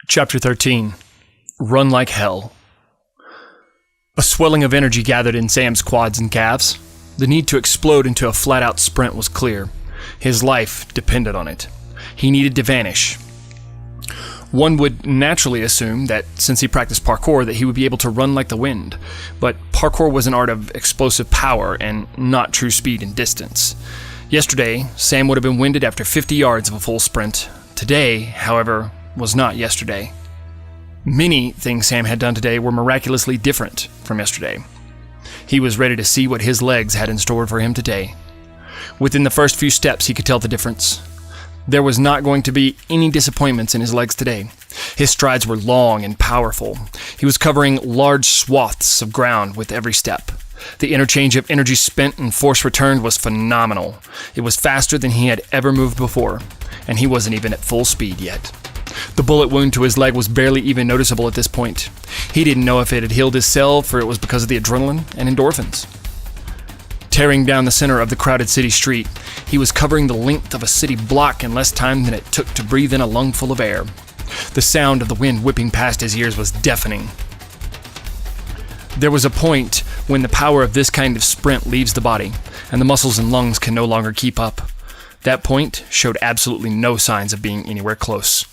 Chapter 13. Run like hell. A swelling of energy gathered in Sam's quads and calves. The need to explode into a flat-out sprint was clear. His life depended on it. He needed to vanish. One would naturally assume that since he practiced parkour that he would be able to run like the wind, but parkour was an art of explosive power and not true speed and distance. Yesterday, Sam would have been winded after 50 yards of a full sprint. Today, however, was not yesterday. Many things Sam had done today were miraculously different from yesterday. He was ready to see what his legs had in store for him today. Within the first few steps, he could tell the difference. There was not going to be any disappointments in his legs today. His strides were long and powerful. He was covering large swaths of ground with every step. The interchange of energy spent and force returned was phenomenal. It was faster than he had ever moved before, and he wasn't even at full speed yet. The bullet wound to his leg was barely even noticeable at this point. He didn't know if it had healed his self or it was because of the adrenaline and endorphins. Tearing down the center of the crowded city street, he was covering the length of a city block in less time than it took to breathe in a lungful of air. The sound of the wind whipping past his ears was deafening. There was a point when the power of this kind of sprint leaves the body, and the muscles and lungs can no longer keep up. That point showed absolutely no signs of being anywhere close.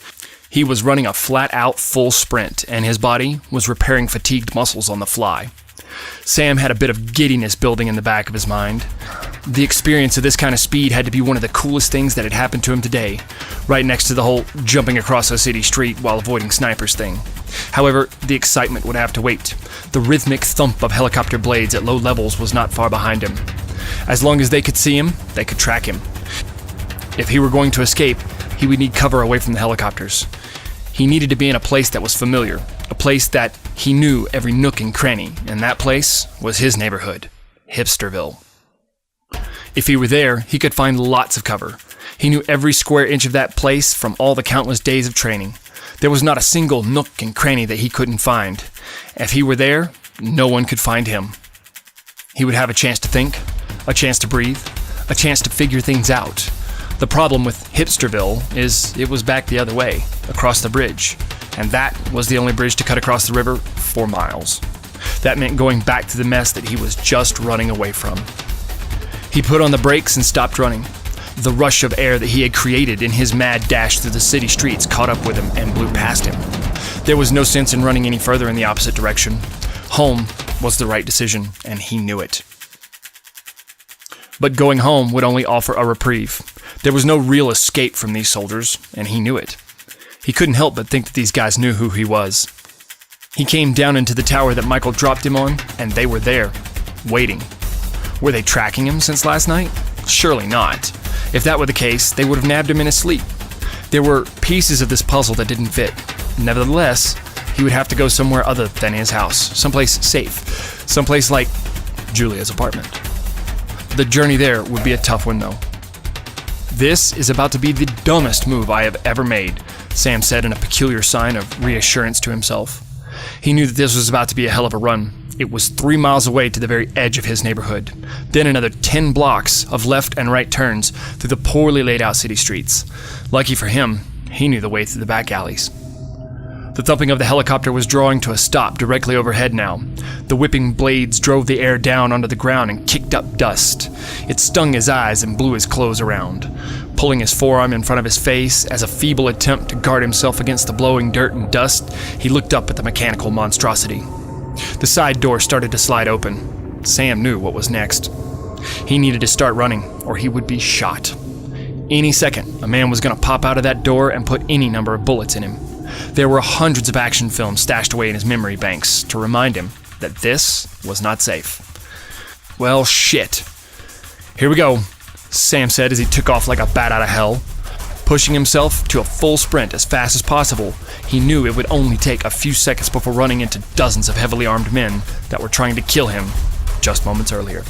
He was running a flat-out full sprint, and his body was repairing fatigued muscles on the fly. Sam had a bit of giddiness building in the back of his mind. The experience of this kind of speed had to be one of the coolest things that had happened to him today, right next to the whole jumping across a city street while avoiding snipers thing. However, the excitement would have to wait. The rhythmic thump of helicopter blades at low levels was not far behind him. As long as they could see him, they could track him. If he were going to escape, he would need cover away from the helicopters. He needed to be in a place that was familiar, a place that he knew every nook and cranny, and that place was his neighborhood, Hipsterville. If he were there, he could find lots of cover. He knew every square inch of that place from all the countless days of training. There was not a single nook and cranny that he couldn't find. If he were there, no one could find him. He would have a chance to think, a chance to breathe, a chance to figure things out. The problem with Hipsterville is it was back the other way, across the bridge, and that was the only bridge to cut across the river for miles. That meant going back to the mess that he was just running away from. He put on the brakes and stopped running. The rush of air that he had created in his mad dash through the city streets caught up with him and blew past him. There was no sense in running any further in the opposite direction. Home was the right decision, and he knew it. But going home would only offer a reprieve. There was no real escape from these soldiers, and he knew it. He couldn't help but think that these guys knew who he was. He came down into the tower that Michael dropped him on, and they were there, waiting. Were they tracking him since last night? Surely not. If that were the case, they would have nabbed him in his sleep. There were pieces of this puzzle that didn't fit. Nevertheless, he would have to go somewhere other than his house, someplace safe, someplace like Julia's apartment. The journey there would be a tough one, though. "This is about to be the dumbest move I have ever made," Sam said in a peculiar sign of reassurance to himself. He knew that this was about to be a hell of a run. It was 3 miles away to the very edge of his neighborhood. Then another 10 blocks of left and right turns through the poorly laid out city streets. Lucky for him, he knew the way through the back alleys. The thumping of the helicopter was drawing to a stop directly overhead now. The whipping blades drove the air down onto the ground and kicked up dust. It stung his eyes and blew his clothes around. Pulling his forearm in front of his face as a feeble attempt to guard himself against the blowing dirt and dust, he looked up at the mechanical monstrosity. The side door started to slide open. Sam knew what was next. He needed to start running, or he would be shot. Any second, a man was going to pop out of that door and put any number of bullets in him. There were hundreds of action films stashed away in his memory banks to remind him that this was not safe. Well, shit. Here we go, Sam said as he took off like a bat out of hell. Pushing himself to a full sprint as fast as possible, he knew it would only take a few seconds before running into dozens of heavily armed men that were trying to kill him just moments earlier.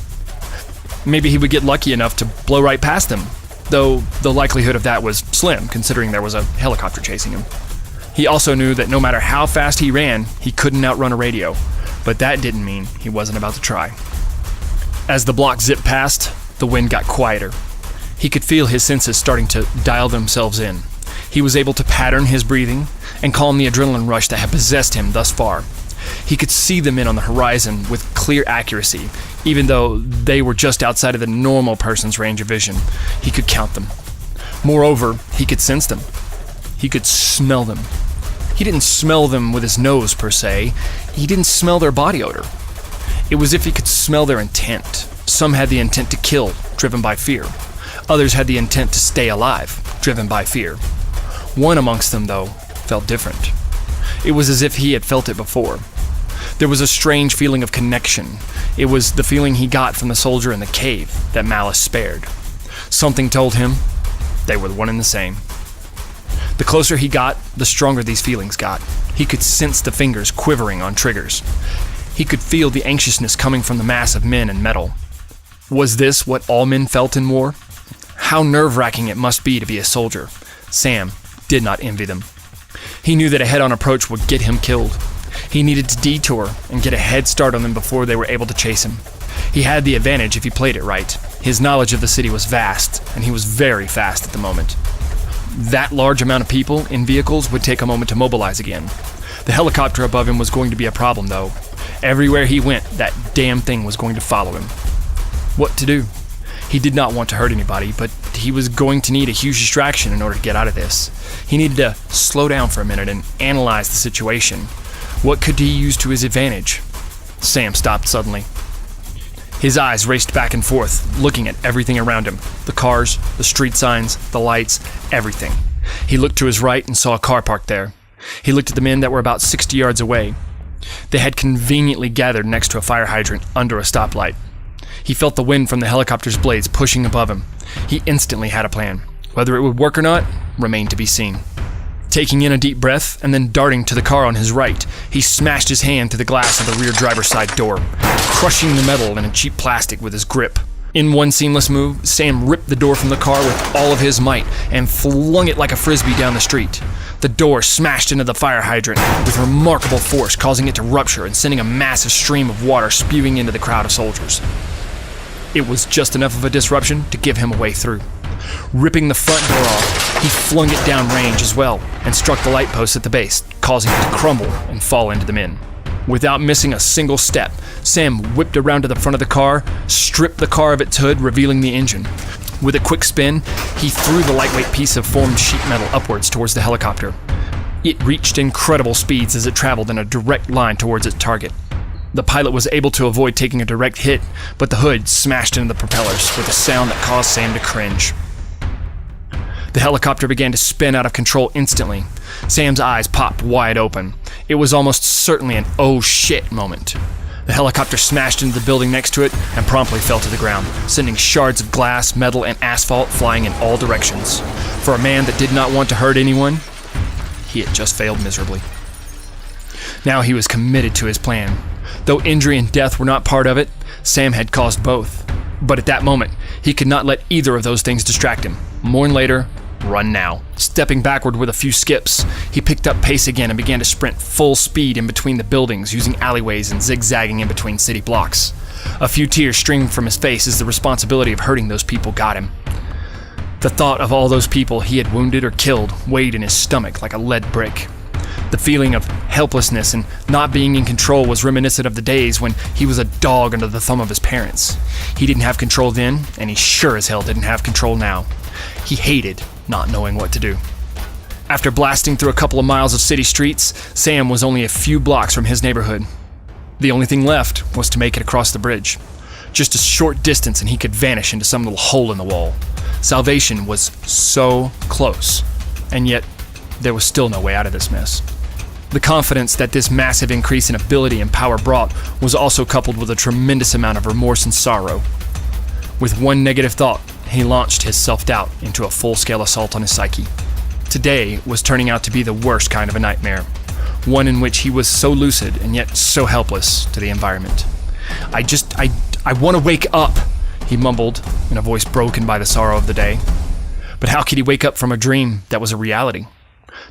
Maybe he would get lucky enough to blow right past them, though the likelihood of that was slim considering there was a helicopter chasing him. He also knew that no matter how fast he ran, he couldn't outrun a radio, but that didn't mean he wasn't about to try. As the block zipped past, the wind got quieter. He could feel his senses starting to dial themselves in. He was able to pattern his breathing and calm the adrenaline rush that had possessed him thus far. He could see the men on the horizon with clear accuracy, even though they were just outside of the normal person's range of vision. He could count them. Moreover, he could sense them. He could smell them. He didn't smell them with his nose, per se. He didn't smell their body odor. It was as if he could smell their intent. Some had the intent to kill, driven by fear. Others had the intent to stay alive, driven by fear. One amongst them, though, felt different. It was as if he had felt it before. There was a strange feeling of connection. It was the feeling he got from the soldier in the cave that Malice spared. Something told him they were one and the same. The closer he got, the stronger these feelings got. He could sense the fingers quivering on triggers. He could feel the anxiousness coming from the mass of men and metal. Was this what all men felt in war? How nerve-wracking it must be to be a soldier. Sam did not envy them. He knew that a head-on approach would get him killed. He needed to detour and get a head start on them before they were able to chase him. He had the advantage if he played it right. His knowledge of the city was vast, and he was very fast at the moment. That large amount of people in vehicles would take a moment to mobilize again. The helicopter above him was going to be a problem, though. Everywhere he went, that damn thing was going to follow him. What to do? He did not want to hurt anybody, but he was going to need a huge distraction in order to get out of this. He needed to slow down for a minute and analyze the situation. What could he use to his advantage? Sam stopped suddenly. His eyes raced back and forth, looking at everything around him. The cars, the street signs, the lights, everything. He looked to his right and saw a car parked there. He looked at the men that were about 60 yards away. They had conveniently gathered next to a fire hydrant under a stoplight. He felt the wind from the helicopter's blades pushing above him. He instantly had a plan. Whether it would work or not remained to be seen. Taking in a deep breath and then darting to the car on his right, he smashed his hand to the glass of the rear driver's side door, crushing the metal and cheap plastic with his grip. In one seamless move, Sam ripped the door from the car with all of his might and flung it like a frisbee down the street. The door smashed into the fire hydrant with remarkable force, causing it to rupture and sending a massive stream of water spewing into the crowd of soldiers. It was just enough of a disruption to give him a way through. Ripping the front door off, he flung it down range as well and struck the light post at the base, causing it to crumble and fall into the men. Without missing a single step, Sam whipped around to the front of the car, stripped the car of its hood, revealing the engine. With a quick spin, he threw the lightweight piece of formed sheet metal upwards towards the helicopter. It reached incredible speeds as it traveled in a direct line towards its target. The pilot was able to avoid taking a direct hit, but the hood smashed into the propellers with a sound that caused Sam to cringe. The helicopter began to spin out of control instantly. Sam's eyes popped wide open. It was almost certainly an oh shit moment. The helicopter smashed into the building next to it and promptly fell to the ground, sending shards of glass, metal, and asphalt flying in all directions. For a man that did not want to hurt anyone, he had just failed miserably. Now he was committed to his plan. Though injury and death were not part of it, Sam had caused both. But at that moment, he could not let either of those things distract him. Mourn later, run now. Stepping backward with a few skips, he picked up pace again and began to sprint full speed in between the buildings, using alleyways and zigzagging in between city blocks. A few tears streamed from his face as the responsibility of hurting those people got him. The thought of all those people he had wounded or killed weighed in his stomach like a lead brick. The feeling of helplessness and not being in control was reminiscent of the days when he was a dog under the thumb of his parents. He didn't have control then, and he sure as hell didn't have control now. He hated not knowing what to do. After blasting through a couple of miles of city streets, Sam was only a few blocks from his neighborhood. The only thing left was to make it across the bridge. Just a short distance and he could vanish into some little hole in the wall. Salvation was so close, and yet there was still no way out of this mess. The confidence that this massive increase in ability and power brought was also coupled with a tremendous amount of remorse and sorrow. With one negative thought, he launched his self-doubt into a full-scale assault on his psyche. Today was turning out to be the worst kind of a nightmare, one in which he was so lucid and yet so helpless to the environment. I want to wake up, he mumbled in a voice broken by the sorrow of the day. But how could he wake up from a dream that was a reality?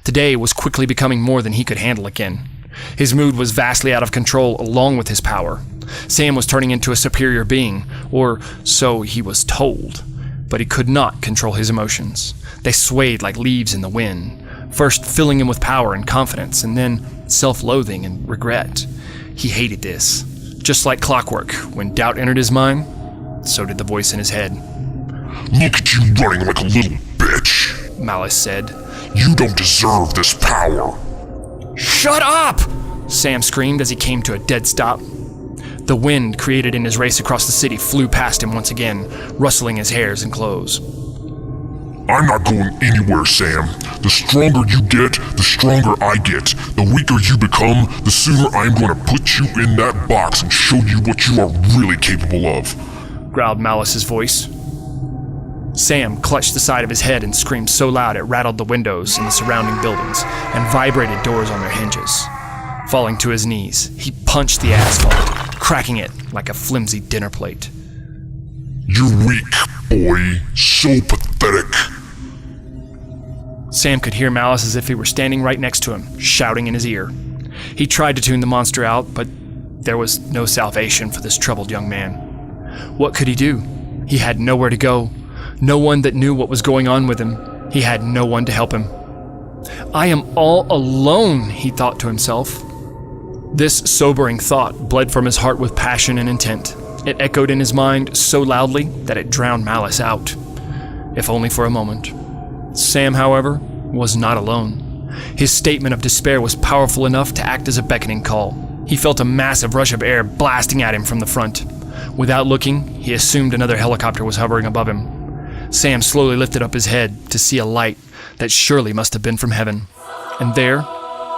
Today was quickly becoming more than he could handle again. His mood was vastly out of control along with his power. Sam was turning into a superior being, or so he was told. But he could not control his emotions. They swayed like leaves in the wind, first filling him with power and confidence, and then self-loathing and regret. He hated this. Just like clockwork, when doubt entered his mind, so did the voice in his head. "Look at you running like a little bitch," Malice said. "You don't deserve this power." "Shut up!" Sam screamed as he came to a dead stop. The wind created in his race across the city flew past him once again, rustling his hairs and clothes. "I'm not going anywhere, Sam. The stronger you get, the stronger I get. The weaker you become, the sooner I'm going to put you in that box and show you what you are really capable of," growled Malice's voice. Sam clutched the side of his head and screamed so loud it rattled the windows in the surrounding buildings and vibrated doors on their hinges. Falling to his knees, he punched the asphalt, cracking it like a flimsy dinner plate. "You're weak, boy. So pathetic." Sam could hear Malice as if he were standing right next to him, shouting in his ear. He tried to tune the monster out, but there was no salvation for this troubled young man. What could he do? He had nowhere to go, no one that knew what was going on with him. He had no one to help him. "I am all alone," he thought to himself. This sobering thought bled from his heart with passion and intent. It echoed in his mind so loudly that it drowned Malice out, if only for a moment. Sam, however, was not alone. His statement of despair was powerful enough to act as a beckoning call. He felt a massive rush of air blasting at him from the front. Without looking, he assumed another helicopter was hovering above him. Sam slowly lifted up his head to see a light that surely must have been from heaven. And there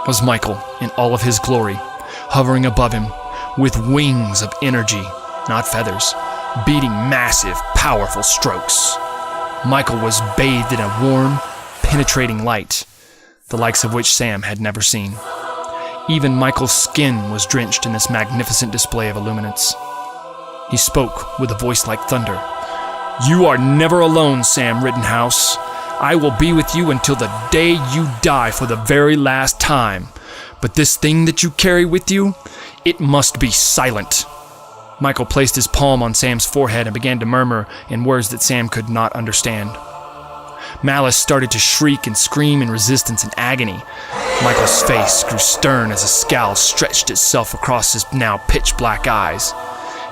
was Michael in all of his glory, hovering above him, with wings of energy, not feathers, beating massive, powerful strokes. Michael was bathed in a warm, penetrating light, the likes of which Sam had never seen. Even Michael's skin was drenched in this magnificent display of illuminance. He spoke with a voice like thunder. "You are never alone, Sam Rittenhouse. I will be with you until the day you die for the very last time. But this thing that you carry with you, it must be silent." Michael placed his palm on Sam's forehead and began to murmur in words that Sam could not understand. Malice started to shriek and scream in resistance and agony. Michael's face grew stern as a scowl stretched itself across his now pitch-black eyes.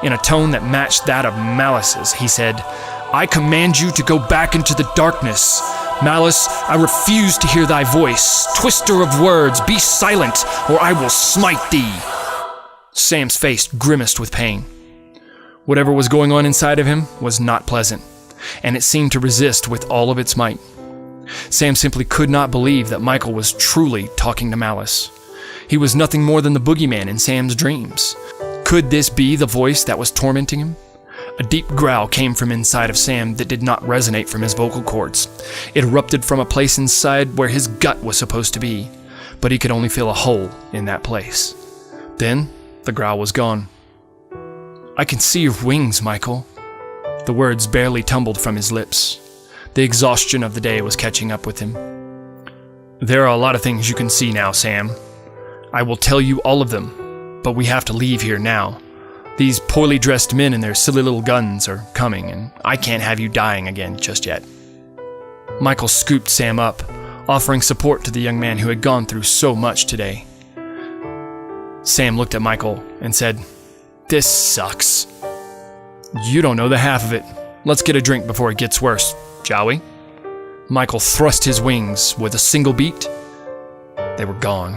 In a tone that matched that of Malice's, he said, "I command you to go back into the darkness. Malice, I refuse to hear thy voice. Twister of words, be silent, or I will smite thee." Sam's face grimaced with pain. Whatever was going on inside of him was not pleasant, and it seemed to resist with all of its might. Sam simply could not believe that Michael was truly talking to Malice. He was nothing more than the boogeyman in Sam's dreams. Could this be the voice that was tormenting him? A deep growl came from inside of Sam that did not resonate from his vocal cords. It erupted from a place inside where his gut was supposed to be, but he could only feel a hole in that place. Then, the growl was gone. "I can see your wings, Michael." The words barely tumbled from his lips. The exhaustion of the day was catching up with him. "There are a lot of things you can see now, Sam. I will tell you all of them, but we have to leave here now. These poorly dressed men and their silly little guns are coming, and I can't have you dying again just yet." Michael scooped Sam up, offering support to the young man who had gone through so much today. Sam looked at Michael and said, "This sucks." "You don't know the half of it. Let's get a drink before it gets worse, shall we?" Michael thrust his wings with a single beat. They were gone.